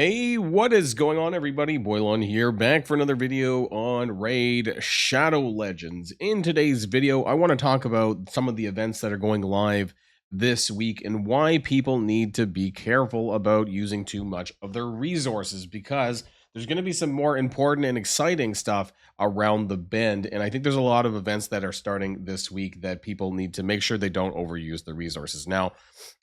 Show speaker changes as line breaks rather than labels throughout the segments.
Hey, what is going on, everybody? Boilon here, back for another video on Raid Shadow Legends. In today's video, I want to talk about some of the events that are going live this week and why people need to be careful about using too much of their resources, because there's going to be some more important and exciting stuff around the bend. And I think there's a lot of events that are starting this week that people need to make sure they don't overuse the resources. Now,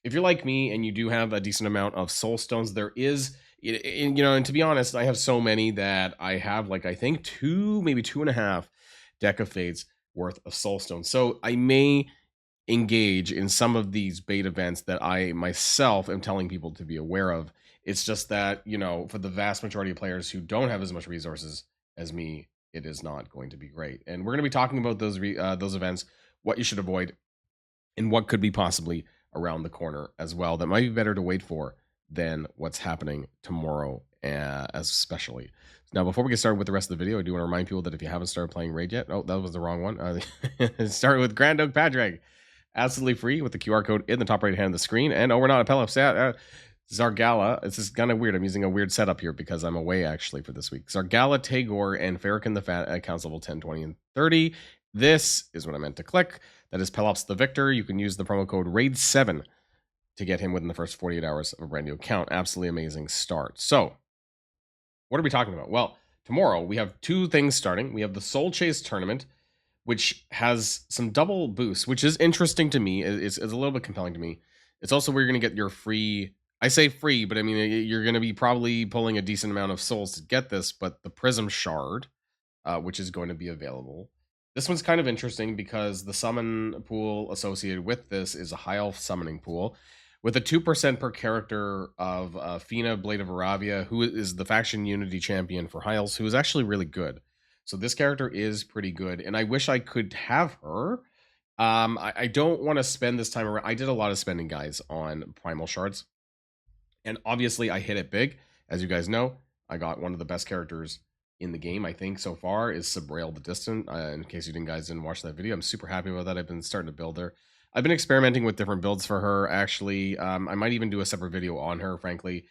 if you're like me and you do have a decent amount of soul stones, there is and to be honest, I have so many that I have, like, I think two, maybe two and a half deck of fates worth of soulstone. So I may engage in some of these bait events that I myself am telling people to be aware of. It's just that, for the vast majority of players who don't have as much resources as me, it is not going to be great. And we're going to be talking about those events, what you should avoid, and what could be possibly around the corner as well that might be better to wait for than what's happening tomorrow, especially. Now, before we get started with the rest of the video, I do want to remind people that if you haven't started playing Raid yet, oh, that was the wrong one. Start with Grand Oak Padraig, absolutely free with the QR code in the top right hand of the screen. And we're not a Pelip Zargala. This is kind of weird. I'm using a weird setup here because I'm away actually for this week. Zargala, Tagore, and Farrakhan the Fat at counts level 10, 20, and 30. This is what I meant to click. That is Pelops the Victor. You can use the promo code RAID7 to get him within the first 48 hours of a brand new account. Absolutely amazing start. So, what are we talking about? Well, tomorrow we have two things starting. We have the Soul Chase tournament, which has some double boosts, which is interesting to me. It's a little bit compelling to me. It's also where you're going to get your free, I say free, but I mean, you're going to be probably pulling a decent amount of souls to get this, but the Prism Shard, which is going to be available. This one's kind of interesting because the summon pool associated with this is a High Elf summoning pool with a 2% per character of Fina, Blade of Aravia, who is the faction unity champion for High Elves, who is actually really good. So this character is pretty good, and I wish I could have her. I don't want to spend this time around. I did a lot of spending, guys, on Primal Shards, and obviously I hit it big. As you guys know, I got one of the best characters in the game, I think, so far, is Sabrail the Distant. In case you guys didn't watch that video, I'm super happy about that. I've been starting to build her. I've been experimenting with different builds for her, actually. I might even do a separate video on her, frankly,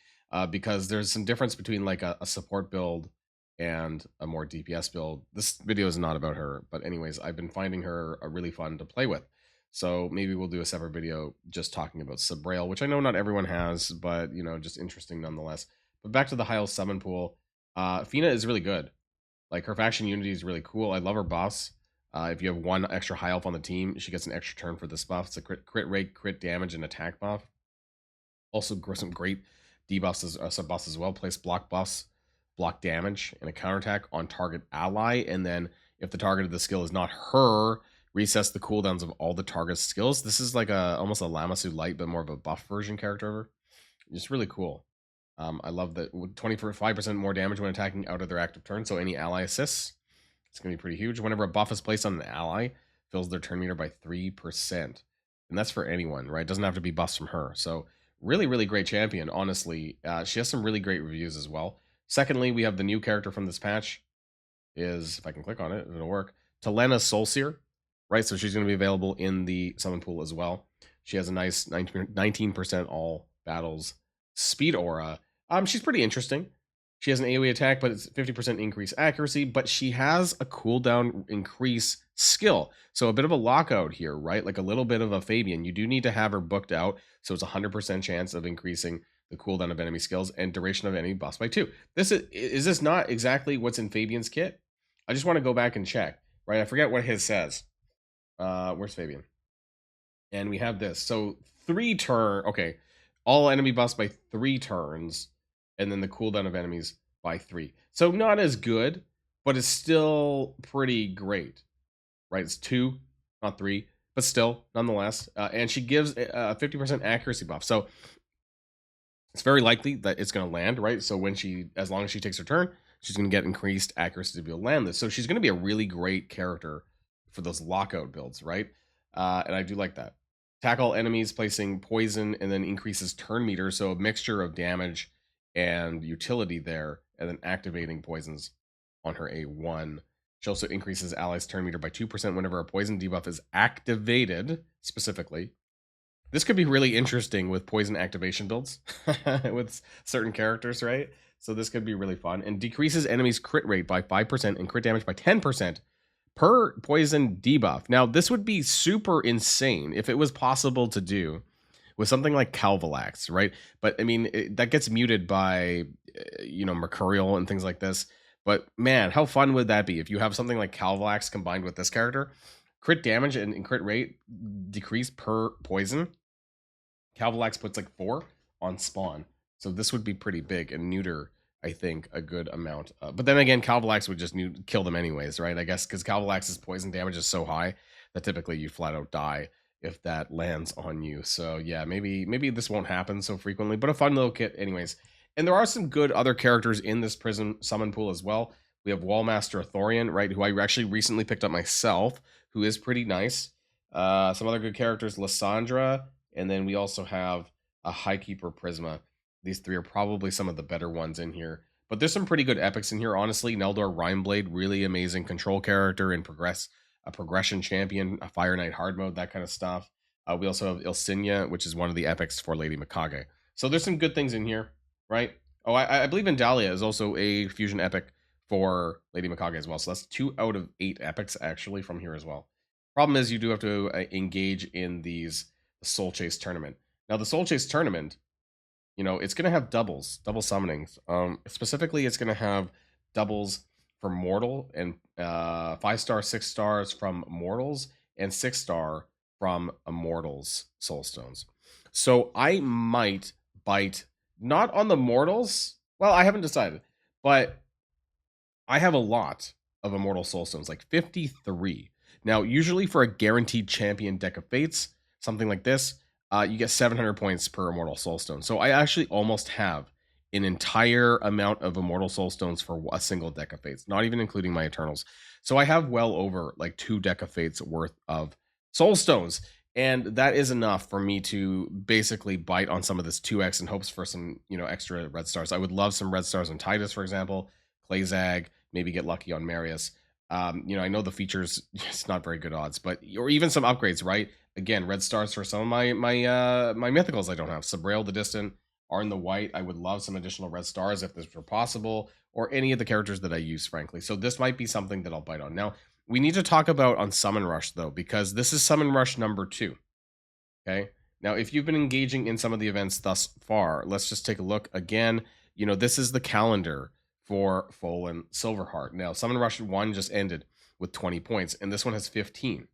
because there's some difference between like a support build and a more DPS build. This video is not about her, but anyways, I've been finding her really fun to play with. So maybe we'll do a separate video just talking about Sabrail, which I know not everyone has, but, just interesting nonetheless. But back to the High Elf summon pool. Fina is really good. Like, her faction unity is really cool. I love her buffs. If you have one extra High Elf on the team, she gets an extra turn for this buff. It's a crit rate, crit damage, and attack buff. Also, some great debuffs buffs as well. Place block buffs, block damage, and a counterattack on target ally. And then, if the target of the skill is not her, recess the cooldowns of all the target's skills. This is like almost a Lamasu Light, but more of a buff version character of her. It's really cool. I love that 25% more damage when attacking out of their active turn. So any ally assists, it's going to be pretty huge. Whenever a buff is placed on an ally, fills their turn meter by 3%. And that's for anyone, right? It doesn't have to be buffs from her. So really, really great champion, honestly. She has some really great reviews as well. Secondly, we have the new character from this patch is, if I can click on it, it'll work. Talenna Soulseer, right? So she's going to be available in the summon pool as well. She has a nice 19% all battles speed aura. She's pretty interesting. She has an AoE attack, but it's 50% increase accuracy, but she has a cooldown increase skill. So a bit of a lockout here, right? Like a little bit of a Fabian. You do need to have her booked out, so it's a 100% chance of increasing the cooldown of enemy skills and duration of enemy buffs by 2. Is this not exactly what's in Fabian's kit? I just want to go back and check, right? I forget what his says. Where's Fabian? And we have this. So 3 turn, okay. All enemy buffs by 3 turns, and then the cooldown of enemies by 3. So not as good, but it's still pretty great, right? It's 2, not 3, but still, nonetheless. And she gives a 50% accuracy buff. So it's very likely that it's going to land, right? So as long as she takes her turn, she's going to get increased accuracy to be able to land this. So she's going to be a really great character for those lockout builds, right? And I do like that. Tackle enemies, placing poison, and then increases turn meter. So a mixture of damage and utility there, and then activating poisons on her A1. She also increases allies' turn meter by 2% whenever a poison debuff is activated, specifically. This could be really interesting with poison activation builds with certain characters, right? So this could be really fun. And decreases enemies' crit rate by 5% and crit damage by 10% per poison debuff. Now, this would be super insane if it was possible to do with something like Calvalax, right? But I mean, that gets muted by, Mercurial and things like this. But man, how fun would that be if you have something like Calvalax combined with this character? Crit damage and crit rate decrease per poison. Calvalax puts like 4 on spawn. So this would be pretty big and neuter, I think, a good amount. But then again, Calvalax would just kill them anyways, right? I guess because Calvalax's poison damage is so high that typically you flat out die if that lands on you. So yeah, maybe this won't happen so frequently, but a fun little kit anyways. And there are some good other characters in this prison summon pool as well. We have Wallmaster Thorian, right, who I actually recently picked up myself, who is pretty nice. Some other good characters, Lysandra, and then we also have a Highkeeper Prisma. These 3 are probably some of the better ones in here. But there's some pretty good epics in here, honestly. Neldor Rhymeblade, really amazing control character and a progression champion, a Fire Knight hard mode, that kind of stuff. We also have Ilsinia, which is one of the epics for Lady Mikage. So there's some good things in here, right? Oh, I believe Indalia is also a fusion epic for Lady Mikage as well. So that's 2 out of 8 epics actually from here as well. Problem is you do have to engage in these Soul Chase tournament. Now the Soul Chase tournament, it's going to have double summonings. Specifically, it's going to have doubles for Mortal and 5-star, 6 stars from Mortals and 6-star from Immortals Soulstones. So I might bite not on the Mortals. Well, I haven't decided, but I have a lot of Immortal Soulstones, like 53. Now, usually for a guaranteed champion deck of fates, something like this, you get 700 points per Immortal Soulstone. So I actually almost have an entire amount of Immortal Soulstones for a single deck of fates, not even including my Eternals. So I have well over like 2 deck of fates worth of Soulstones. And that is enough for me to basically bite on some of this 2x in hopes for some, extra red stars. I would love some red stars on Titus, for example, Clayzag, maybe get lucky on Marius. I know the features, it's not very good odds, but or even some upgrades, right? Again, red stars for some of my mythicals I don't have. Sabrail the Distant, Arn the White. I would love some additional red stars if this were possible, or any of the characters that I use, frankly. So this might be something that I'll bite on. Now, we need to talk about on Summon Rush, though, because this is Summon Rush number 2. Okay? Now, if you've been engaging in some of the events thus far, let's just take a look. Again, this is the calendar for Full and Silverheart. Now, Summon Rush 1 just ended with 20 points, and this one has 15.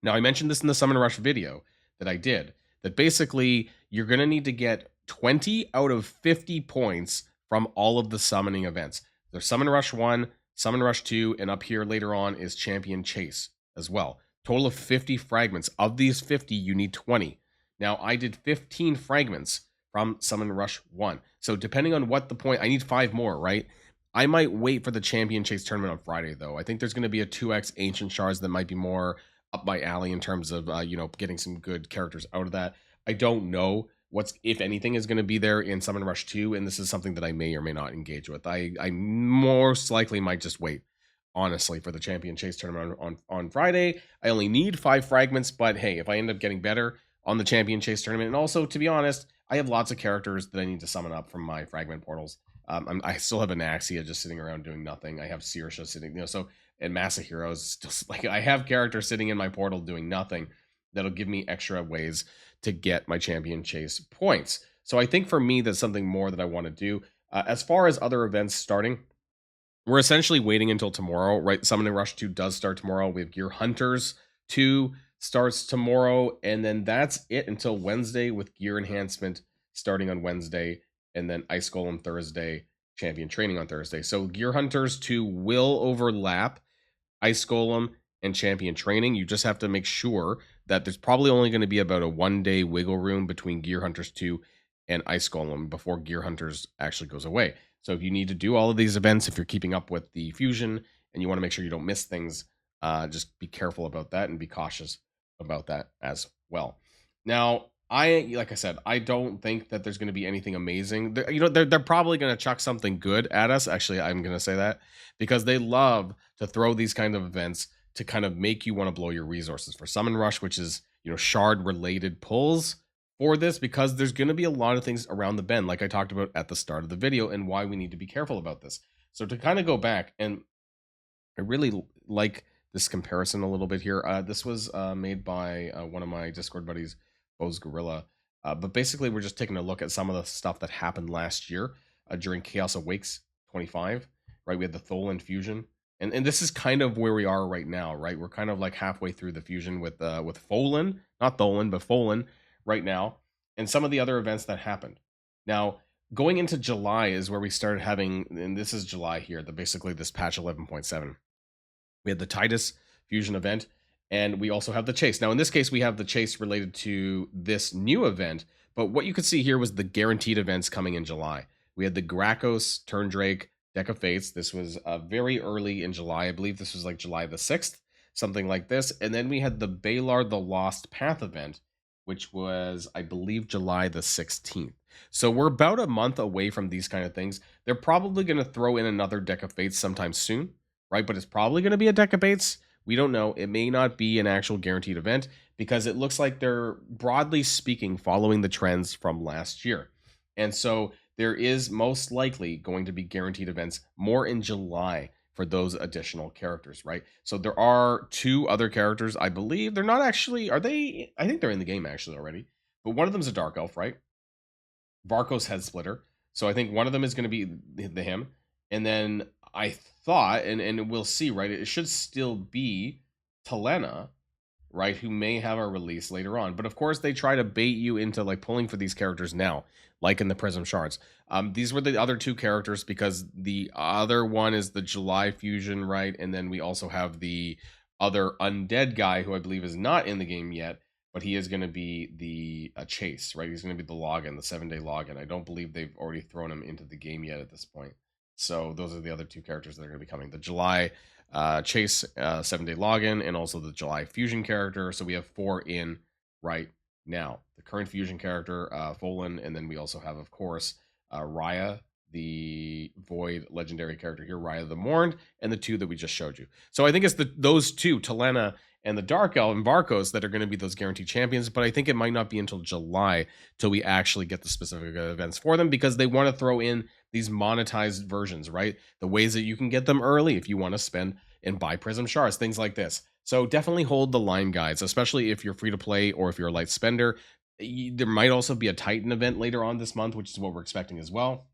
Now, I mentioned this in the Summon Rush video that I did, that basically you're going to need to get 20 out of 50 points from all of the summoning events. There's Summon Rush 1, Summon Rush 2, and up here later on is Champion Chase as well. Total of 50 fragments. Of these 50, you need 20. Now, I did 15 fragments from Summon Rush 1. So depending on what the point, I need 5 more, right? I might wait for the Champion Chase tournament on Friday, though. I think there's going to be a 2x Ancient Shards that might be more up my alley in terms of, getting some good characters out of that. I don't know what's, if anything, is going to be there in Summon Rush 2, and this is something that I may or may not engage with. I most likely might just wait, honestly, for the Champion Chase tournament on Friday. I only need 5 fragments, but hey, if I end up getting better on the Champion Chase tournament, and also, to be honest, I have lots of characters that I need to summon up from my fragment portals. I still have Anaxia just sitting around doing nothing. I have Sirsha sitting, and Masahiro is still, like, I have characters sitting in my portal doing nothing that'll give me extra ways to get my Champion Chase points. So I think for me, that's something more that I want to do. As far as other events starting, we're essentially waiting until tomorrow, right? Summoning Rush 2 does start tomorrow. We have Gear Hunters 2 starts tomorrow, and then that's it until Wednesday with Gear Enhancement starting on Wednesday, and then Ice Golem Thursday, Champion Training on Thursday. So Gear Hunters 2 will overlap Ice Golem and Champion Training. You just have to make sure that there's probably only going to be about a 1-day wiggle room between Gear Hunters 2 and Ice Golem before Gear Hunters actually goes away. So if you need to do all of these events, if you're keeping up with the fusion and you want to make sure you don't miss things, just be careful about that and be cautious about that as well. Now, like I said, I don't think that there's going to be anything amazing. They're probably going to chuck something good at us. Actually, I'm going to say that because they love to throw these kind of events to kind of make you want to blow your resources for Summon Rush, which is, shard related pulls for this, because there's going to be a lot of things around the bend, like I talked about at the start of the video, and why we need to be careful about this. So to kind of go back, and I really like this comparison a little bit here. This was made by one of my Discord buddies, Bo's Gorilla. But basically, we're just taking a look at some of the stuff that happened last year during Chaos Awakes 25, right? We had the Tholen fusion. And this is kind of where we are right now, right? We're kind of like halfway through the fusion with Folan, not Tholen, but Folan right now, and some of the other events that happened. Now, going into July is where we started having, and this is July here, basically this patch 11.7. We had the Titus fusion event, and we also have the chase. Now, in this case, we have the chase related to this new event, but what you could see here was the guaranteed events coming in July. We had the Grakos, Turndrake, Deck of Fates. This was very early in July. I believe this was like July the 6th, something like this. And then we had the Balar the Lost Path event, which was, I believe, July the 16th. So we're about a month away from these kind of things. They're probably going to throw in another Deck of Fates sometime soon, right? But it's probably going to be a Deck of Fates. We don't know. It may not be an actual guaranteed event, because it looks like they're, broadly speaking, following the trends from last year. And so there is most likely going to be guaranteed events more in July for those additional characters, right? So there are 2 other characters, I believe. They're not actually, are they? I think they're in the game actually already. But one of them is a Dark Elf, right? Varkos Head Splitter. So I think one of them is going to be him. And then I thought, and we'll see, right? It should still be Talenna, right? Who may have a release later on. But of course, they try to bait you into like pulling for these characters now, like in the Prism Shards. These were the other 2 characters, because the other one is the July fusion, right? And then we also have the other undead guy, who I believe is not in the game yet, but he is going to be the chase, right? He's going to be the login, the 7-day login. I don't believe they've already thrown him into the game yet at this point. So those are the other 2 characters that are going to be coming. The July chase 7-day login, and also the July fusion character. So we have 4 in right now. The current fusion character, Folan, and then we also have, of course, Raya, the Void legendary character here, Raya the Mourned, and the 2 that we just showed you. So I think it's those 2, Talenna and the Dark Elf and Varkos, that are going to be those guaranteed champions. But I think it might not be until July till we actually get the specific events for them, because they want to throw in these monetized versions, right? The ways that you can get them early if you want to spend and buy Prism Shards, things like this. So definitely hold the line, guys, especially if you're free to play or if you're a light spender. There might also be a Titan event later on this month, which is what we're expecting as well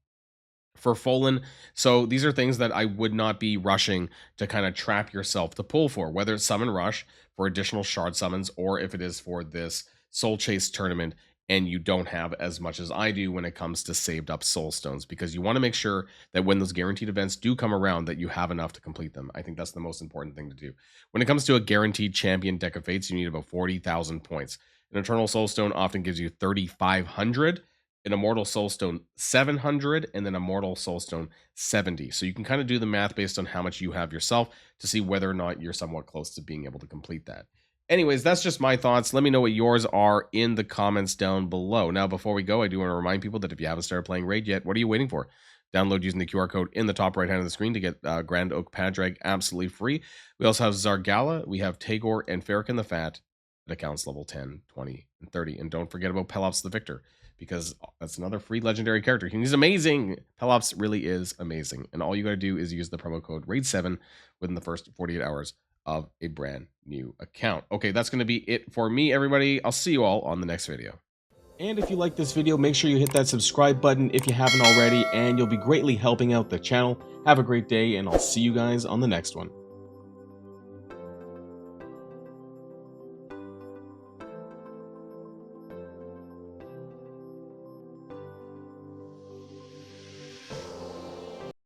for Folan. So these are things that I would not be rushing to kind of trap yourself to pull for, whether it's Summon Rush for additional shard summons, or if it is for this Soul Chase tournament and you don't have as much as I do when it comes to saved up soul stones, because you want to make sure that when those guaranteed events do come around, that you have enough to complete them. I think that's the most important thing to do. When it comes to a guaranteed champion Deck of Fates, you need about 40,000 points. An Eternal Soulstone often gives you 3,500, an Immortal Soulstone 700, and then a Mortal Soulstone 70. So you can kind of do the math based on how much you have yourself to see whether or not you're somewhat close to being able to complete that. Anyways, that's just my thoughts. Let me know what yours are in the comments down below. Now, before we go, I do want to remind people that if you haven't started playing Raid yet, what are you waiting for? Download using the QR code in the top right hand of the screen to get Grand Oak Padraig absolutely free. We also have Zargala, we have Tagore, and Farrakhan the Fat at accounts level 10, 20, and 30. And don't forget about Pelops the Victor, because that's another free legendary character. He's amazing. Pelops really is amazing. And all you got to do is use the promo code RAID7 within the first 48 hours of a brand new account. Okay, that's going to be it for me, everybody. I'll see you all on the next video. And if you like this video, make sure you hit that subscribe button if you haven't already, and you'll be greatly helping out the channel. Have a great day, and I'll see you guys on the next one.